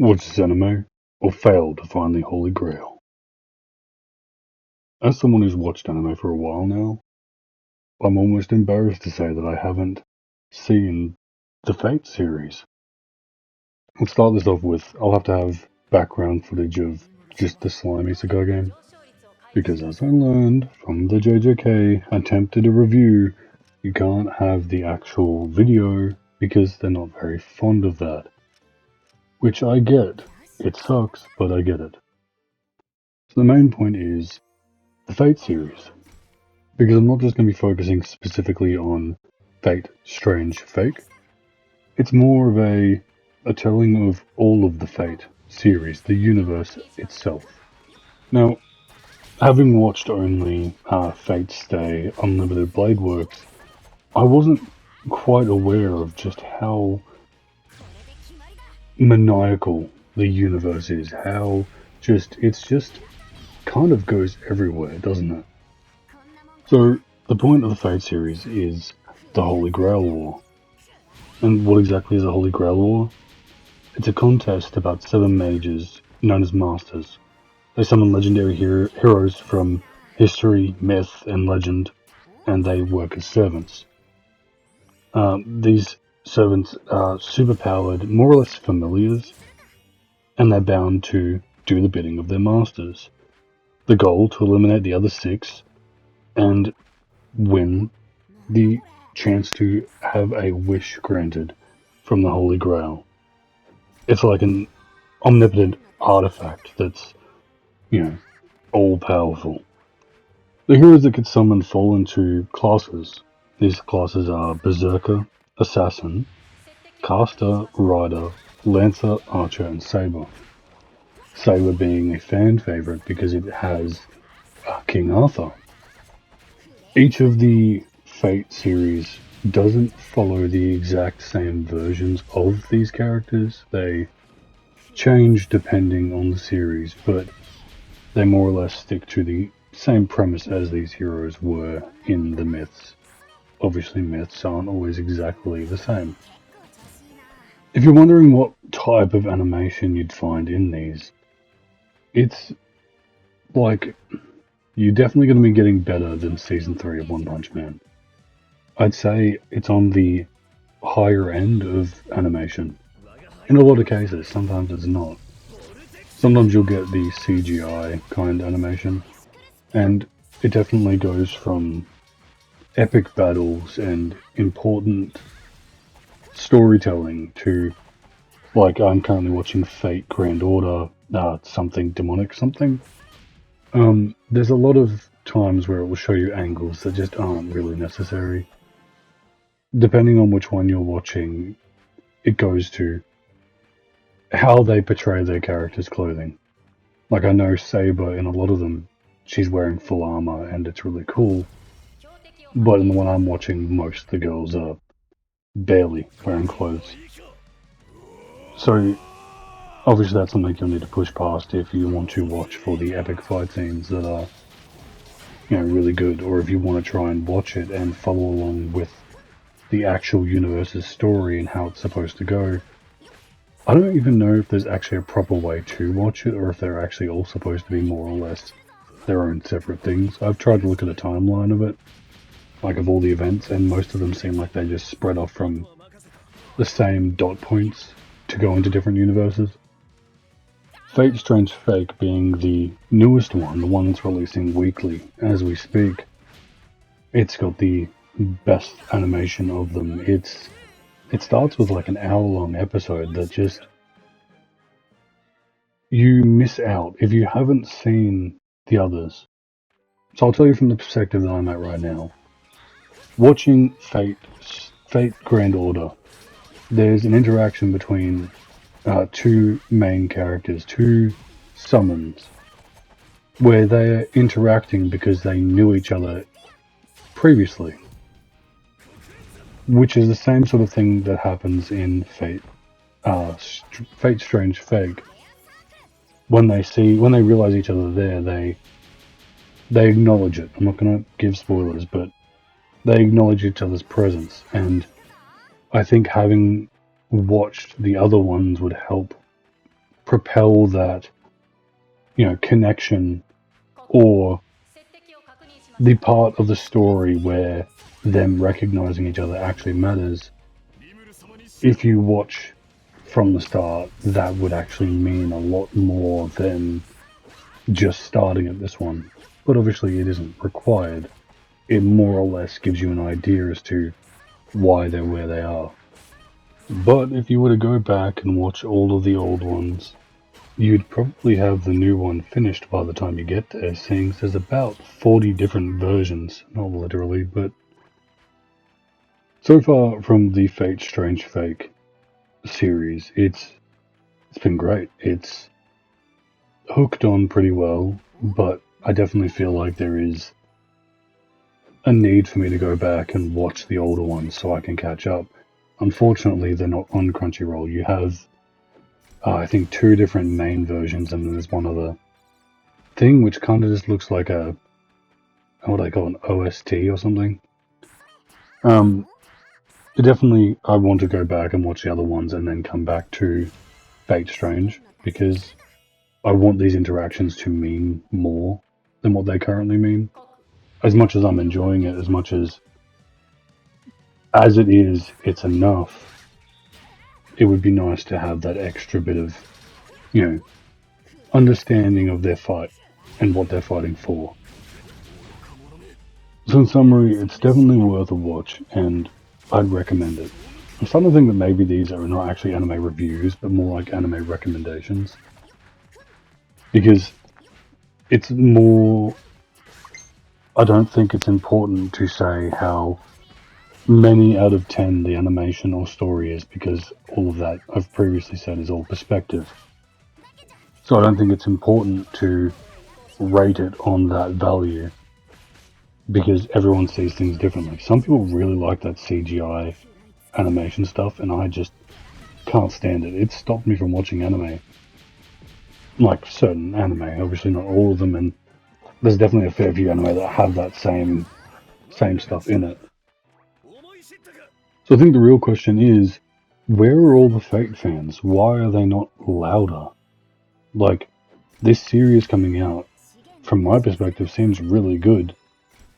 Watch this anime, or fail to find the Holy Grail. As someone who's watched anime for a while now, I'm almost embarrassed to say that I haven't seen the Fate series. Let's start this off with, I'll have to have background footage of just the Slime Isekai game, because as I learned from the JJK attempted a review, you can't have the actual video because they're not very fond of that. Which I get. It sucks, but I get it. So the main point is the Fate series. Because I'm not just going to be focusing specifically on Fate Strange Fake. It's more of a telling of all of the Fate series, the universe itself. Now, having watched only Fate Stay Unlimited Blade Works, I wasn't quite aware of just how maniacal the universe is, how it's just kind of goes everywhere, doesn't it? So, the point of the Fate series is the Holy Grail War. And what exactly is the Holy Grail War? It's a contest about 7 mages known as Masters. They summon legendary heroes from history, myth, and legend, and they work as servants. These servants are superpowered, more or less familiars, and they're bound to do the bidding of their masters. The goal to eliminate the other 6 and win the chance to have a wish granted from the Holy Grail. It's like an omnipotent artifact that's, all powerful. The heroes that get summoned fall into classes. These classes are Berserker, Assassin, Caster, Rider, Lancer, Archer, and Saber. Saber being a fan favorite because it has King Arthur. Each of the Fate series doesn't follow the exact same versions of these characters. They change depending on the series, but they more or less stick to the same premise as these heroes were in the myths. Obviously, myths aren't always exactly the same. If you're wondering what type of animation you'd find in these, it's like you're definitely going to be getting better than Season 3 of One Punch Man. I'd say it's on the higher end of animation. In a lot of cases, sometimes it's not. Sometimes you'll get the CGI kind animation, and it definitely goes from epic battles and important storytelling to, like, I'm currently watching Fate Grand Order, something demonic something. There's a lot of times where it will show you angles that just aren't really necessary. Depending on which one you're watching, it goes to how they portray their character's clothing. Like, I know Saber, in a lot of them, she's wearing full armor and it's really cool. But in the one I'm watching, most of the girls are barely wearing clothes. So, obviously that's something you'll need to push past if you want to watch for the epic fight scenes that are, really good, or if you want to try and watch it and follow along with the actual universe's story and how it's supposed to go. I don't even know if there's actually a proper way to watch it, or if they're actually all supposed to be more or less their own separate things. I've tried to look at a timeline of it, like of all the events, and most of them seem like they just spread off from the same dot points to go into different universes. Fate Strange Fake being the newest one, the one that's releasing weekly as we speak. It's got the best animation of them. It starts with like an hour-long episode that just, you miss out if you haven't seen the others. So I'll tell you from the perspective that I'm at right now. Watching Fate Grand Order, there's an interaction between 2 main characters, 2 summons, where they're interacting because they knew each other previously. Which is the same sort of thing that happens in Fate Strange Fake. When they realize each other there, they acknowledge it. I'm not going to give spoilers, but they acknowledge each other's presence, and I think having watched the other ones would help propel that, connection, or the part of the story where them recognizing each other actually matters. If you watch from the start, that would actually mean a lot more than just starting at this one. But obviously it isn't required. It more or less gives you an idea as to why they're where they are. But if you were to go back and watch all of the old ones, you'd probably have the new one finished by the time you get there, seeing there's about 40 different versions. Not literally, but so far from the Fate Strange Fake series, it's been great. It's hooked on pretty well, but I definitely feel like there is a need for me to go back and watch the older ones so I can catch up. Unfortunately, they're not on Crunchyroll. You have, I think, 2 different main versions, and then there's one other thing which kind of just looks like a, what do I call an OST or something. Definitely, I want to go back and watch the other ones and then come back to Fate Strange, because I want these interactions to mean more than what they currently mean. As much as I'm enjoying it, as much as it is, it's enough. It would be nice to have that extra bit of, understanding of their fight and what they're fighting for. So in summary, it's definitely worth a watch, and I'd recommend it. I'm starting to think that maybe these are not actually anime reviews, but more like anime recommendations. Because it's more... I don't think it's important to say how many out of 10 the animation or story is, because all of that I've previously said is all perspective. So I don't think it's important to rate it on that value, because everyone sees things differently. Some people really like that CGI animation stuff, and I just can't stand it. It stopped me from watching anime. Like certain anime, obviously not all of them, and there's definitely a fair few anime that have that same stuff in it. So I think the real question is, where are all the Fate fans? Why are they not louder? Like, this series coming out, from my perspective, seems really good.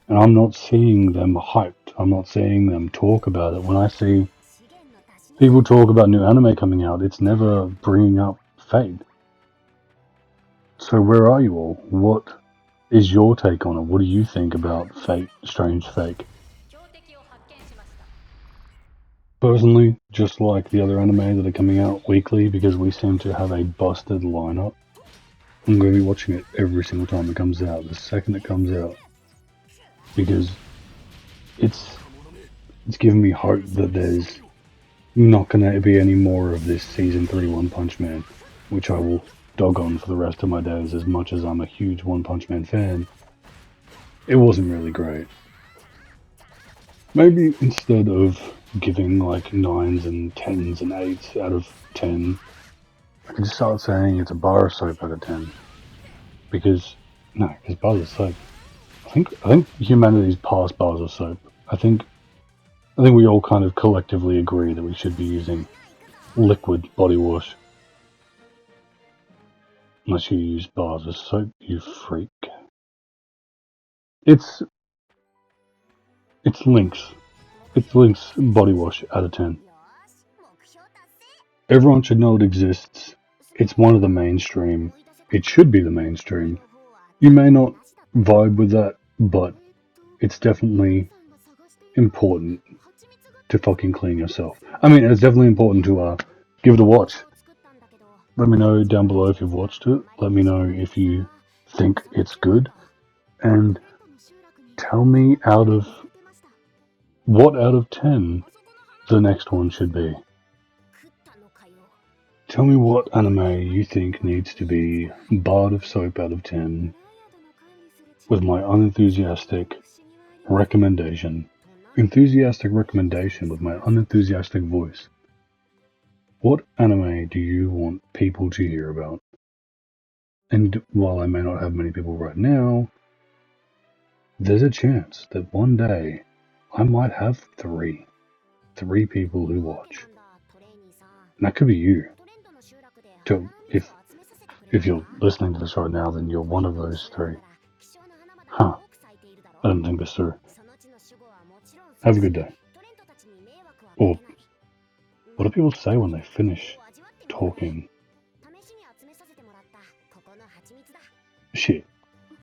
And I'm not seeing them hyped. I'm not seeing them talk about it. When I see people talk about new anime coming out, it's never bringing up Fate. So where are you all? What is your take on it? What do you think about Fate Strange Fake? Personally, just like the other anime that are coming out weekly, because we seem to have a busted lineup, I'm going to be watching it every single time it comes out, the second it comes out, because it's given me hope that there's not going to be any more of this Season 3 One Punch Man, which I will dog on for the rest of my days. As much as I'm a huge One Punch Man fan, it wasn't really great. Maybe instead of giving like 9s and 10s and 8s out of 10, I could start saying it's a bar of soap out of 10. Because bars of soap. I think humanity's past bars of soap. I think we all kind of collectively agree that we should be using liquid body wash. Unless you use bars of soap, you freak. It's Lynx. It's Lynx body wash out of 10. Everyone should know it exists. It's one of the mainstream. It should be the mainstream. You may not vibe with that, but it's definitely important to fucking clean yourself. I mean, it's definitely important to give it a watch. Let me know down below if you've watched it. Let me know if you think it's good. And tell me out of 10 the next one should be. Tell me what anime you think needs to be barred of soap out of 10 with my unenthusiastic recommendation. Enthusiastic recommendation with my unenthusiastic voice. What anime do you want people to hear about? And while I may not have many people right now, there's a chance that one day I might have 3 people who watch. And that could be you. If you're listening to this right now, then you're one of those three. Huh. I didn't think this through. Have a good day. Or what do people say when they finish talking? Shit.